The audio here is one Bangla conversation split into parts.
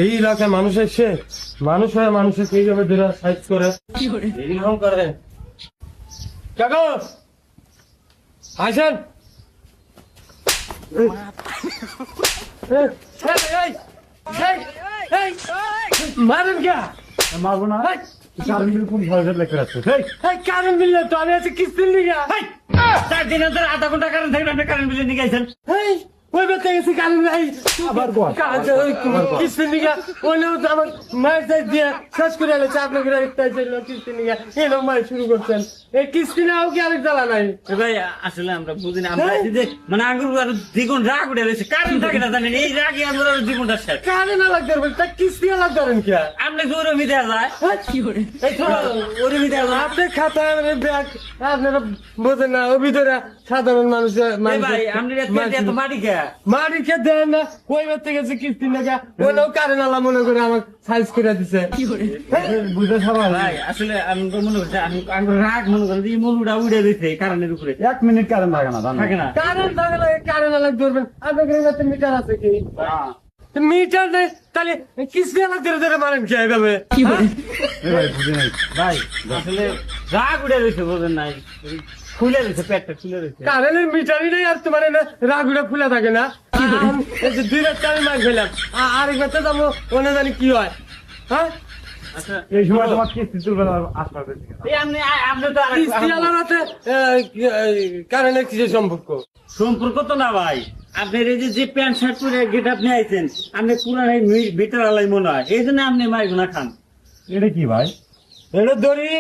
এই এলাকায় মানুষ এসে মানুষ হয়ে মানুষের এইভাবে সাইজ করে এইরকম করে কাকা আসেন মারেন কে মারবো না কারণ বিল কোন ভয় লেখা আছে কারণ বিল তো আমি আছি কিস্তির লিগা 4 দিন ধরে আধা ঘন্টা কারণ থাকলে আপনি কারণ বিল নিয়ে গেছেন ওই বেতে গেছি কারণ নাই আবার কিস্তির লিগা ওই আমার মায়ের সাইড দিয়ে শেষ করে এলেছে আপনাকে একটা কিস্তির লিগা এরকম মায়ের শুরু করছেন এই কিস্তি নাও কি আরেক জ্বালা নাই ভাই আসলে আমরা বুঝি না আমরা মানে আঙ্গুর আর দ্বিগুণ রাগ উঠে রয়েছে কারণ থাকে না জানেন এই রাগে আমরা দ্বিগুণটা শেষ কারণ আলাদা করবেন তা কিস্তি আলাদা করেন কি আপনি ওরমি দেওয়া যায় ওরমি দেওয়া যায় আপনি খাতা ব্যাগ আপনারা বোঝেন না ওই ভিতরে সাধারণ মানুষের ভাই আপনি এত মাটি খেয়া মাটি খেয়ে দেন না ওই বেতে গেছে কিস্তি লেখা ওইটাও কারণ আলা মনে করে আমার সাইজ করে দিছে বুঝে সবাই ভাই আসলে আমি তো মনে করছি আমি আঙ্গুর রাগ মনে করি এই মলুটা উড়ে দিয়েছে কারণের উপরে 1 মিনিট কারণ লাগে না থাকে না কারণ থাকলে কারণ আলাদা করবেন আপনাদের মিটার আছে কি মিটার নেই তাহলে কিস্তি আলাদা ধরে ধরে মারেন কি এইভাবে ভাই আসলে রাগ উড়ে দিয়েছে বোঝেন নাই খুলে দিয়েছে পেটটা খুলে দিয়েছে কারেন্টের মিটারই নেই আর তোমার না রাগুড়া খুলে থাকে না দুই রাত আমি মার খেলাম আরেকবার তো যাবো ওনে জানি কি হয় হ্যাঁ এই সময় তোমার কিস্তি তুলবে আসবে কারণে কিসের সম্পর্ক তো না ভাই আপনার এই যে প্যান্ট শার্ট পরে গেট আপনি আইছেন আপনি পুরান ভিতর আলাই মনে হয় এই জন্য আপনি মাইগুনা খান এটা কি ভাই এটা দড়ি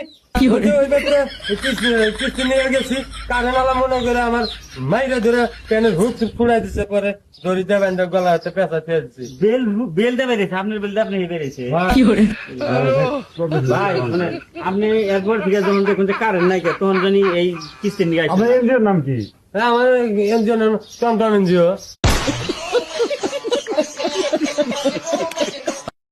কিস্তি নিয়ে গেছি কারণ মনে করে আমার মাইরা ধরে প্যানের হুক ফুড়াই দিচ্ছে পরে দড়ি দেবেন গলা হাতে পেঁচা দিচ্ছি বেল দিয়ে বেরিয়েছে আপনার বেল দিয়ে আপনি বেরিয়েছে ভাই মানে আপনি একবার থেকে যখন দেখুন যে কারেন্ট নাই কে তখন জানি এই কিস্তি নিয়ে আসছে আমার এনজিওর নাম কি আমার এনজিওর নাম টমটম এনজিও